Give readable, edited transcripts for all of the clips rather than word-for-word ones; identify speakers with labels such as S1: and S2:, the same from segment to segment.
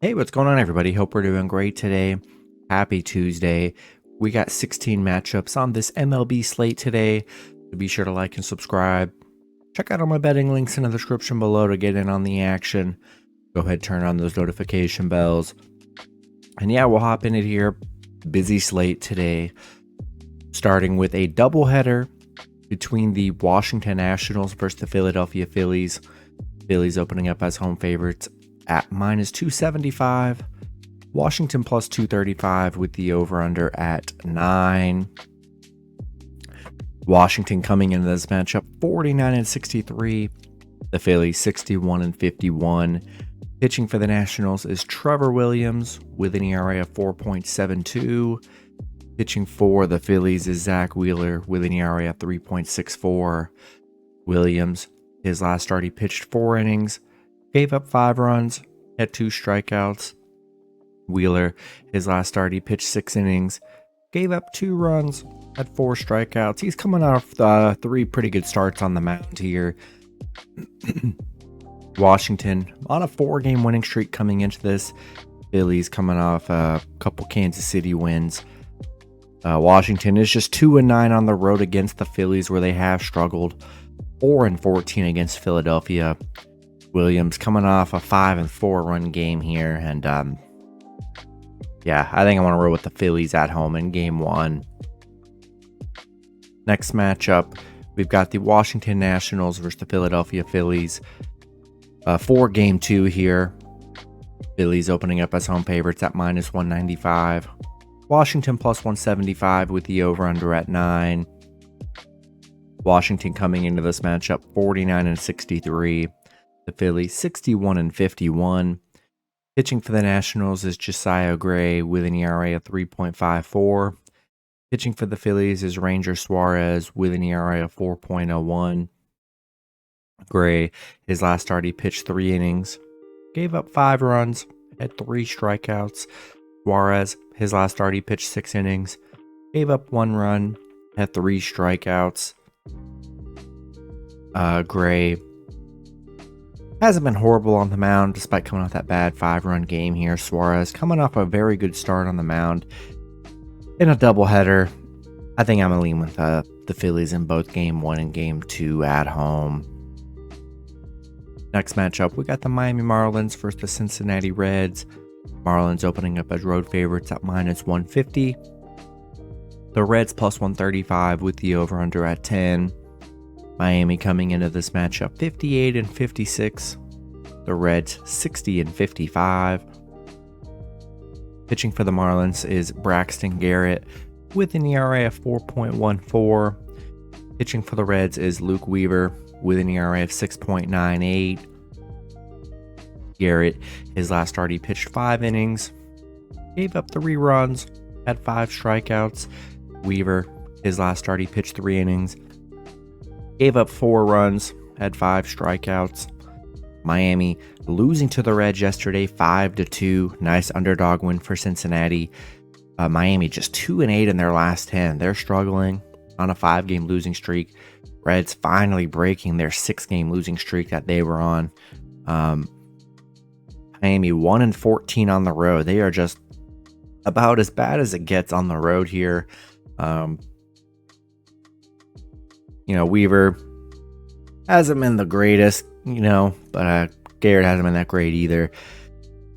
S1: Hey, what's going on, everybody? Hope we're doing great today. Happy Tuesday. We got 16 matchups on this MLB slate today. So be sure to like and subscribe. Check out all my betting links in the description below to get in on the action. Go ahead, turn on those notification bells. And yeah, we'll hop in it here. Busy slate today. Starting with a doubleheader between the Washington Nationals versus the Philadelphia Phillies. Phillies opening up as home favorites at minus 275. Washington plus 235 with the over-under at 9. Washington coming into this matchup 49-63. The Phillies 61-51. Pitching for the Nationals is Trevor Williams with an ERA of 4.72. Pitching for the Phillies is Zach Wheeler with an ERA of 3.64. Williams, his last start, he pitched 4 innings, gave up 5 runs, had 2 strikeouts. Wheeler, his last start, he pitched 6 innings, gave up 2 runs, had 4 strikeouts. He's coming off 3 pretty good starts on the mound here. Washington on a 4-game winning streak coming into this. Phillies coming off a couple Kansas City wins. Washington is just 2-9 on the road against the Phillies, where they have struggled. 4-14 against Philadelphia. Williams coming off a 5-4 run game here, and yeah, I think I want to roll with the Phillies at home in game 1. Next matchup, we've got the Washington Nationals versus the Philadelphia Phillies. For game 2 here. Phillies opening up as home favorites at minus 195. Washington plus 175 with the over-under at 9. Washington coming into this matchup 49-63. The Phillies 61-51. Pitching for the Nationals is Josiah Gray with an ERA of 3.54. Pitching for the Phillies is Ranger Suarez with an ERA of 4.01. Gray, his last start, he pitched 3 innings, gave up 5 runs, had 3 strikeouts. Suarez, his last start, he pitched 6 innings, gave up 1 run, had 3 strikeouts. Gray hasn't been horrible on the mound despite coming off that bad 5-run game here. Suarez coming off a very good start on the mound in a doubleheader. I think I'm going to lean with the Phillies in both game 1 and game 2 at home. Next matchup, we got the Miami Marlins versus the Cincinnati Reds. Marlins opening up as road favorites at minus 150. The Reds plus 135 with the over-under at 10. Miami coming into this matchup 58-56. The Reds 60-55. Pitching for the Marlins is Braxton Garrett with an ERA of 4.14. Pitching for the Reds is Luke Weaver with an ERA of 6.98. Garrett, his last start, he pitched 5 innings, gave up 3 runs, had 5 strikeouts. Weaver, his last start, he pitched 3 innings, gave up 4 runs, had 5 strikeouts. Miami losing to the Reds yesterday, 5-2. Nice underdog win for Cincinnati. Miami just 2-8 in their last 10. They're struggling on a 5-game losing streak. Reds finally breaking their 6-game losing streak that they were on. Miami 1-14 on the road. They are just about as bad as it gets on the road here. Weaver hasn't been the greatest, but Garrett hasn't been that great either.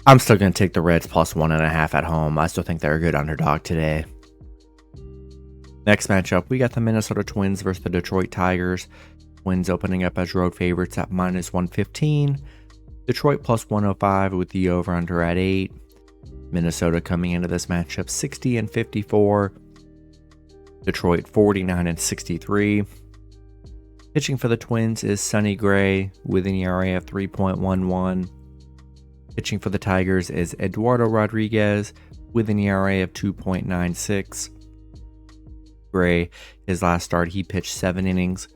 S1: I'm still going to take the Reds plus 1.5 at home. I still think they're a good underdog today. Next matchup, we got the Minnesota Twins versus the Detroit Tigers. Twins opening up as road favorites at minus 115. Detroit plus 105 with the over-under at 8. Minnesota coming into this matchup 60-54. Detroit 49-63. Pitching for the Twins is Sonny Gray with an ERA of 3.11. Pitching for the Tigers is Eduardo Rodriguez with an ERA of 2.96. Gray, his last start, he pitched 7 innings,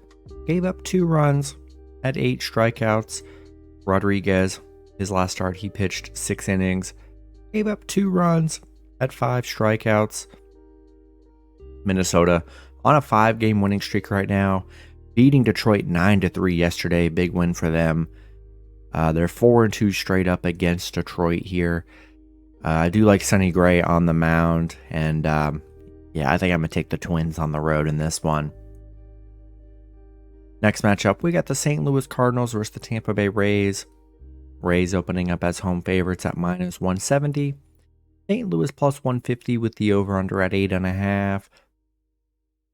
S1: gave up 2 runs, had 8 strikeouts. Rodriguez, his last start, he pitched 6 innings, gave up 2 runs, had 5 strikeouts. Minnesota on a 5-game winning streak right now, beating Detroit 9-3 yesterday. Big win for them. They're 4-2 straight up against Detroit here. I do like Sonny Gray on the mound, and yeah, I think I'm going to take the Twins on the road in this one. Next matchup, we got the St. Louis Cardinals versus the Tampa Bay Rays. Rays opening up as home favorites at -170. St. Louis plus 150 with the over-under at 8.5.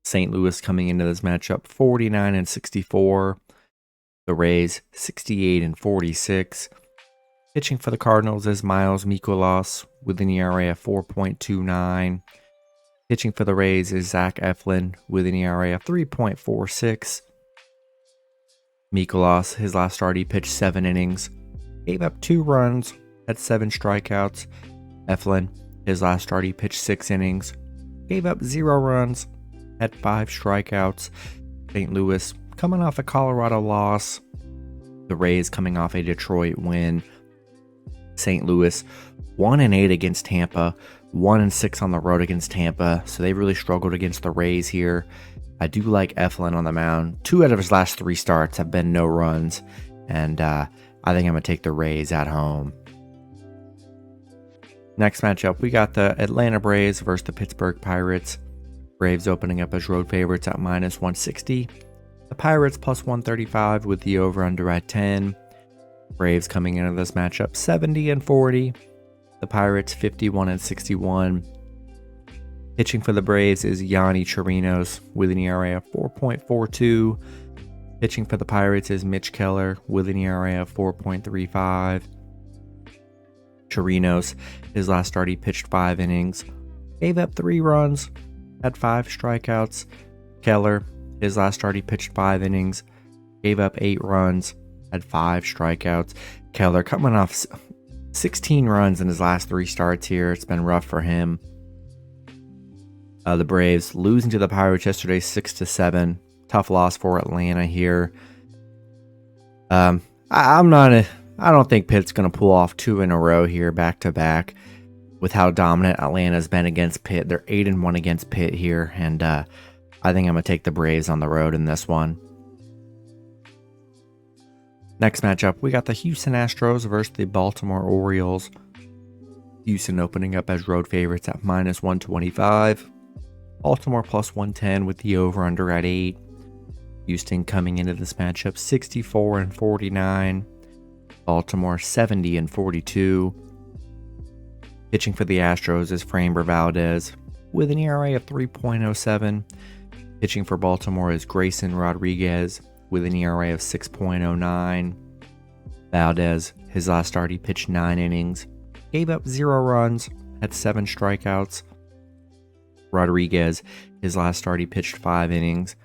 S1: St. Louis coming into this matchup 49-64. The Rays 68-46. Pitching for the Cardinals is Miles Mikolas with an ERA of 4.29. Pitching for the Rays is Zach Eflin with an ERA of 3.46. Mikolas, his last start, he pitched 7 innings, gave up 2 runs, had 7 strikeouts. Eflin, his last start, he pitched 6 innings, gave up 0 runs, had 5 strikeouts. St. Louis coming off a Colorado loss. The Rays coming off a Detroit win. St. Louis 1-8 against Tampa, 1-6 on the road against Tampa, so they really struggled against the Rays here. I do like Eflin on the mound. 2 out of his last 3 starts have been no runs, and I think I'm going to take the Rays at home. Next matchup, we got the Atlanta Braves versus the Pittsburgh Pirates. Braves opening up as road favorites at -160. The Pirates plus 135 with the over-under at 10. Braves coming into this matchup 70-40. The Pirates 51-61. Pitching for the Braves is Yanni Chirinos with an ERA of 4.42. Pitching for the Pirates is Mitch Keller with an ERA of 4.35. Chirinos, his last start, he pitched 5 innings, gave up 3 runs, had 5 strikeouts. Keller, his last start, he pitched 5 innings, gave up 8 runs, had 5 strikeouts. Keller coming off 16 runs in his last 3 starts here. It's been rough for him. The Braves losing to the Pirates yesterday 6-7. Tough loss for Atlanta here. I don't think Pitt's going to pull off 2 in a row here back to back with how dominant Atlanta's been against Pitt. They're 8-1 against Pitt here, and I think I'm going to take the Braves on the road in this one. Next matchup, we got the Houston Astros versus the Baltimore Orioles. Houston opening up as road favorites at -125. Baltimore plus 110 with the over-under at 8. Houston coming into this matchup 64-49. Baltimore 70-42. Pitching for the Astros is Framber Valdez with an ERA of 3.07. Pitching for Baltimore is Grayson Rodriguez with an ERA of 6.09. Valdez, his last start, he pitched 9 innings, gave up 0 runs, had 7 strikeouts. Rodriguez, his last start, he pitched 5 innings,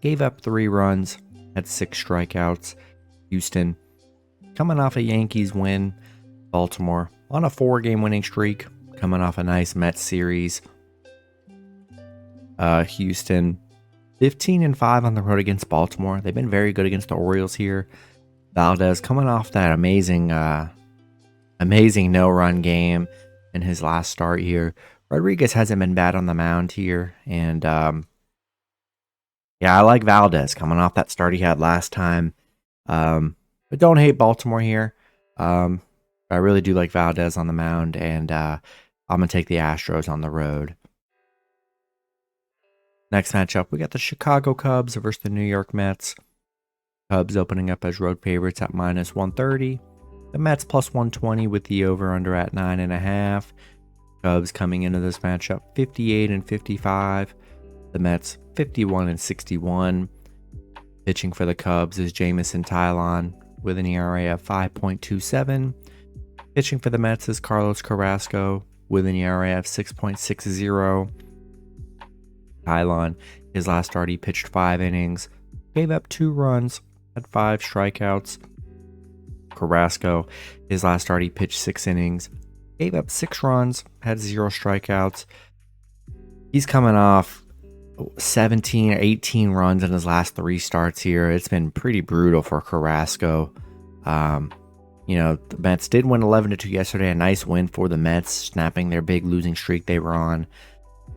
S1: gave up 3 runs, had 6 strikeouts. Houston, coming off a Yankees win. Baltimore on a 4-game winning streak, coming off a nice Mets series. Houston 15-5 on the road against Baltimore. They've been very good against the Orioles here. Valdez coming off that amazing no-run game in his last start here. Rodriguez hasn't been bad on the mound here, and yeah, I like Valdez coming off that start he had last time. But don't hate Baltimore here. I really do like Valdez on the mound, and I'm going to take the Astros on the road. Next matchup, we got the Chicago Cubs versus the New York Mets. Cubs opening up as road favorites at -130. The Mets plus 120 with the over-under at 9.5. Cubs coming into this matchup 58-55. The Mets 51-61. Pitching for the Cubs is Jamison Tylon with an ERA of 5.27. Pitching for the Mets is Carlos Carrasco with an ERA of 6.60. Tylon, his last start, he pitched 5 innings, gave up 2 runs, had 5 strikeouts. Carrasco, his last start, he pitched 6 innings, gave up 6 runs, had 0 strikeouts. He's coming off 17 or 18 runs in his last 3 starts here. It's been pretty brutal for Carrasco. The Mets did win 11-2 yesterday. A nice win for the Mets, snapping their big losing streak they were on.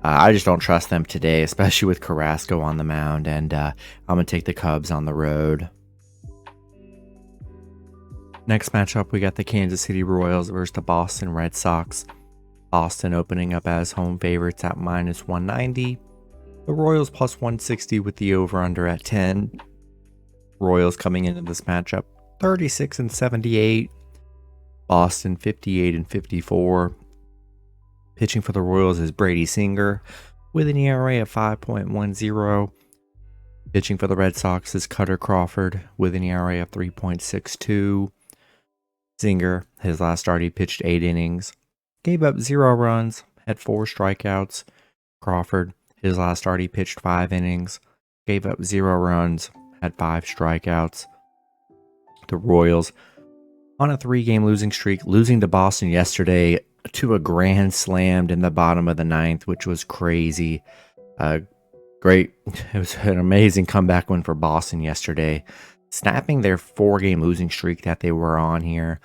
S1: I just don't trust them today, especially with Carrasco on the mound, and I'm going to take the Cubs on the road. Next matchup, we got the Kansas City Royals versus the Boston Red Sox. Boston opening up as home favorites at minus 190. The Royals plus 160 with the over-under at 10. Royals coming into this matchup 36 and 78. Boston 58 and 54. Pitching for the Royals is Brady Singer with an ERA of 5.10. Pitching for the Red Sox is Cutter Crawford with an ERA of 3.62. Singer, his last start, he pitched 8 innings, gave up 0 runs, had 4 strikeouts. Crawford, his last start, he pitched 5 innings, gave up 0 runs, had 5 strikeouts. The Royals on a 3-game losing streak, losing to Boston yesterday to a grand slam in the bottom of the 9th, which was crazy. Great. It was an amazing comeback win for Boston yesterday, snapping their 4-game losing streak that they were on here.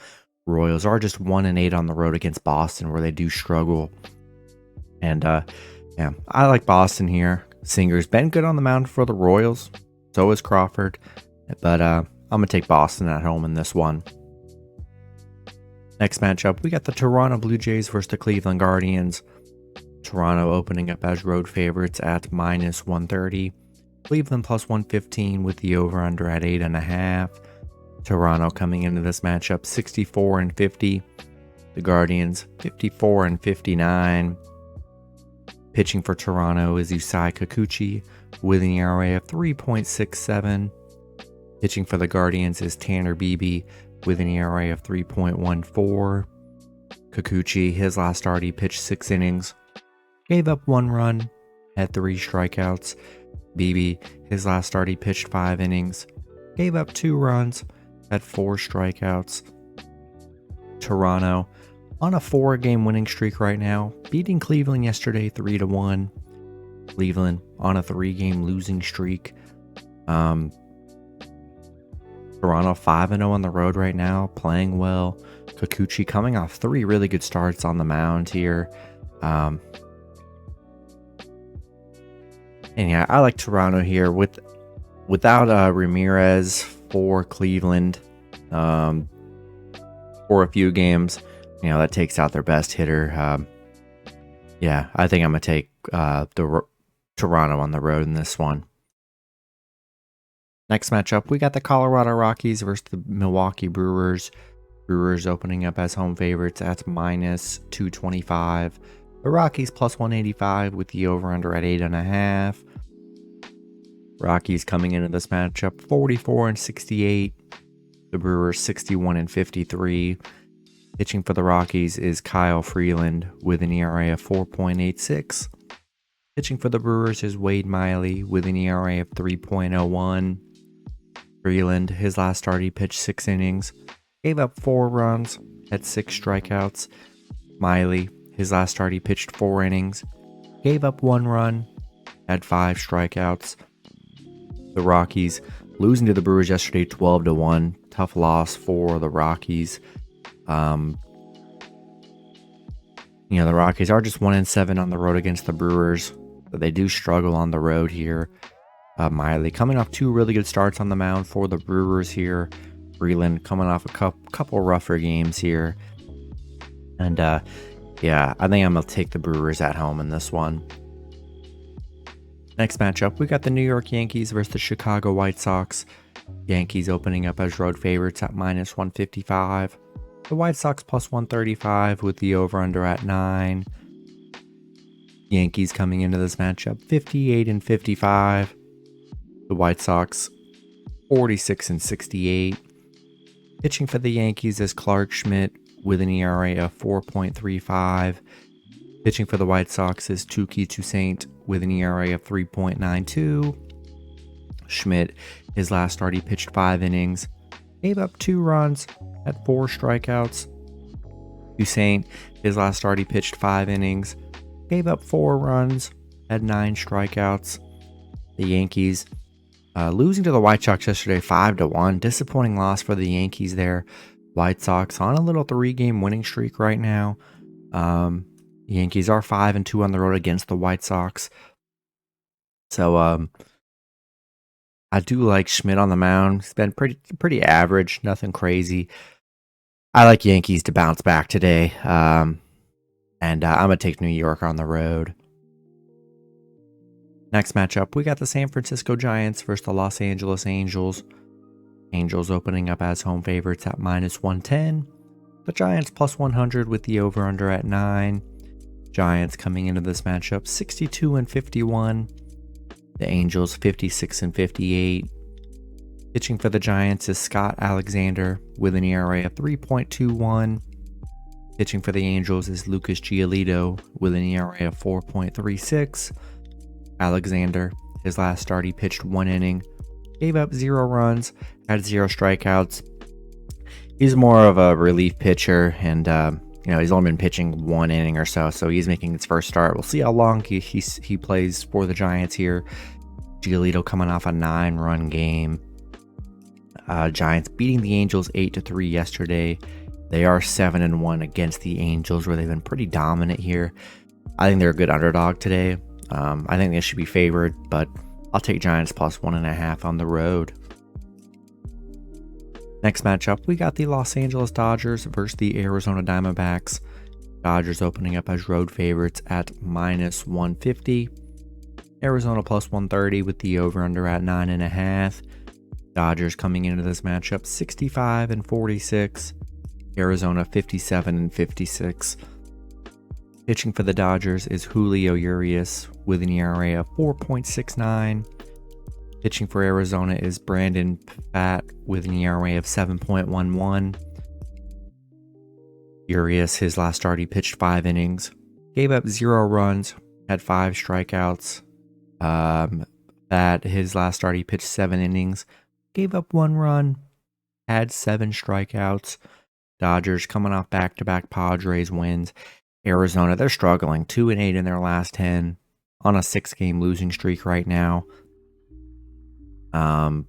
S1: Royals are just 1-8 on the road against Boston, where they do struggle. And yeah, I like Boston here. Singer's been good on the mound for the Royals. So is Crawford. But I'm going to take Boston at home in this one. Next matchup, we got the Toronto Blue Jays versus the Cleveland Guardians. Toronto opening up as road favorites at minus 130. Cleveland plus 115 with the over-under at 8.5. Toronto coming into this matchup 64 and 50. The Guardians 54 and 59. Pitching for Toronto is Yusei Kikuchi with an ERA of 3.67. Pitching for the Guardians is Tanner Beebe with an ERA of 3.14. Kikuchi, his last start, he pitched 6 innings, gave up 1 run, had 3 strikeouts. Beebe, his last start, he pitched 5 innings, gave up 2 runs, had 4 strikeouts. Toronto on a 4-game winning streak right now, beating Cleveland yesterday 3-1. Cleveland on a 3-game losing streak. Toronto 5-0 on the road right now, playing well. Kikuchi coming off 3 really good starts on the mound here. And yeah, I like Toronto here without Ramirez for Cleveland for a few games. You know, that takes out their best hitter. Yeah, I think I'm going to take Toronto on the road in this one. Next matchup, we got the Colorado Rockies versus the Milwaukee Brewers. Brewers opening up as home favorites at minus 225. The Rockies plus 185 with the over-under at 8.5. Rockies coming into this matchup 44 and 68. The Brewers 61 and 53. Pitching for the Rockies is Kyle Freeland with an ERA of 4.86. Pitching for the Brewers is Wade Miley with an ERA of 3.01. Freeland, his last start, he pitched 6 innings, gave up 4 runs, had 6 strikeouts. Miley, his last start, he pitched 4 innings, gave up 1 run, had 5 strikeouts. The Rockies losing to the Brewers yesterday 12-1. Tough loss for the Rockies. The Rockies are just 1-7 on the road against the Brewers, but they do struggle on the road here. Miley coming off 2 really good starts on the mound for the Brewers here. Freeland coming off a couple rougher games here. And yeah, I think I'm going to take the Brewers at home in this one. Next matchup, we got the New York Yankees versus the Chicago White Sox. Yankees opening up as road favorites at minus 155. The White Sox plus 135 with the over-under at 9. Yankees coming into this matchup 58 and 55. The White Sox 46 and 68. Pitching for the Yankees is Clark Schmidt with an ERA of 4.35. Pitching for the White Sox is Touki Toussaint with an ERA of 3.92. Schmidt, his last start, he pitched 5 innings, gave up 2 runs, had 4 strikeouts. Toussaint, his last start, he pitched 5 innings, gave up 4 runs, had 9 strikeouts. The Yankees losing to the White Sox yesterday 5-1. Disappointing loss for the Yankees there. White Sox on a little 3-game winning streak right now. Yankees are 5-2 on the road against the White Sox. So I do like Schmidt on the mound. He's been pretty average, nothing crazy. I like Yankees to bounce back today. And I'm going to take New York on the road. Next matchup, we got the San Francisco Giants versus the Los Angeles Angels. Angels opening up as home favorites at -110. The Giants +100 with the over-under at 9. Giants coming into this matchup 62-51. The Angels 56-58. Pitching for the Giants is Scott Alexander with an ERA of 3.21. Pitching for the Angels is Lucas Giolito with an ERA of 4.36. Alexander, his last start, he pitched 1 inning, gave up 0 runs, had 0 strikeouts. He's more of a relief pitcher, and he's only been pitching 1 inning or so, so he's making his first start. We'll see how long he plays for the Giants here. Giolito coming off a 9-run game. Giants beating the Angels 8-3 yesterday. They are 7-1 against the Angels, where they've been pretty dominant here. I think they're a good underdog today. I think they should be favored, but I'll take Giants +1.5 on the road. Next matchup, we got the Los Angeles Dodgers versus the Arizona Diamondbacks. Dodgers opening up as road favorites at -150. Arizona +130 with the over-under at 9.5. Dodgers coming into this matchup 65-46. Arizona 57-56. Pitching for the Dodgers is Julio Urias with an ERA of 4.69. Pitching for Arizona is Brandon Pfaadt with an ERA of 7.11. Urias, his last start, he pitched 5 innings, gave up 0 runs, had 5 strikeouts. Pfaadt, his last start, he pitched 7 innings, gave up 1 run, had 7 strikeouts. Dodgers coming off back-to-back Padres wins. Arizona, they're struggling, 2-8 in their last 10, on a 6-game losing streak right now. I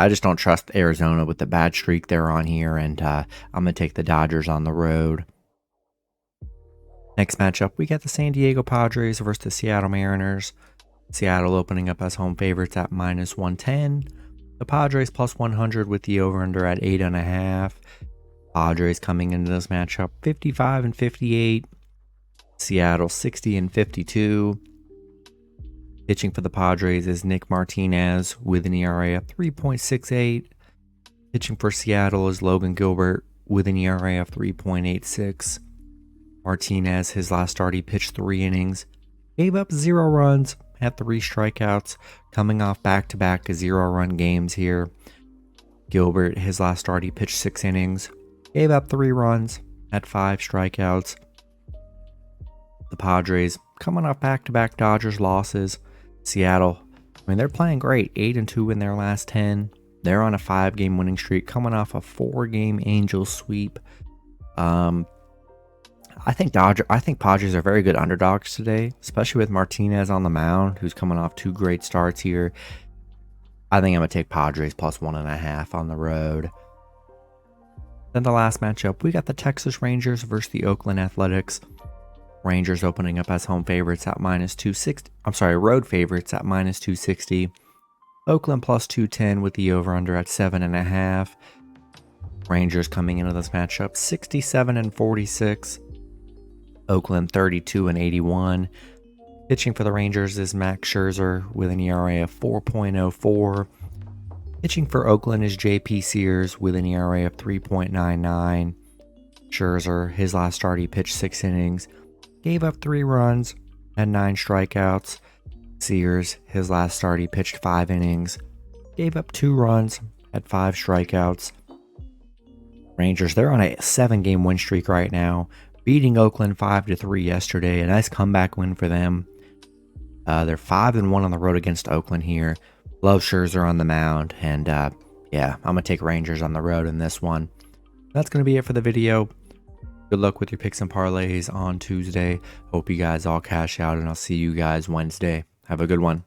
S1: just don't trust Arizona with the bad streak they're on here, and I'm going to take the Dodgers on the road. Next matchup, we got the San Diego Padres versus the Seattle Mariners. Seattle opening up as home favorites at -110. The Padres +100 with the over-under at 8.5. Padres coming into this matchup 55-58. Seattle 60-52. Pitching for the Padres is Nick Martinez with an ERA of 3.68. Pitching for Seattle is Logan Gilbert with an ERA of 3.86. Martinez, his last start, he pitched 3 innings, gave up 0 runs, had 3 strikeouts, coming off back-to-back 0-run games here. Gilbert, his last start, he pitched 6 innings, gave up 3 runs, had 5 strikeouts. The Padres coming off back-to-back Dodgers losses. Seattle, they're playing great, 8-2 in their last 10. They're on a 5-game winning streak, coming off a 4-game Angels sweep. I think Padres are very good underdogs today, especially with Martinez on the mound, who's coming off 2 great starts here. I think I'm going to take Padres +1.5 on the road. Then the last matchup, we got the Texas Rangers versus the Oakland Athletics. Rangers opening up as home favorites at -260. Road favorites at -260. Oakland +210 with the over-under at 7.5. Rangers coming into this matchup 67-46. Oakland 32-81. Pitching for the Rangers is Max Scherzer with an ERA of 4.04. Pitching for Oakland is J.P. Sears with an ERA of 3.99. Scherzer, his last start, he pitched 6 innings, gave up 3 runs, had 9 strikeouts. Sears, his last start, he pitched 5 innings, gave up 2 runs, had 5 strikeouts. Rangers, they're on a 7-game win streak right now, beating Oakland 5-3 yesterday. A nice comeback win for them. They're 5-1 on the road against Oakland here. Love Scherzer on the mound, and I'm going to take Rangers on the road in this one. That's going to be it for the video. Good luck with your picks and parlays on Tuesday. Hope you guys all cash out, and I'll see you guys Wednesday. Have a good one.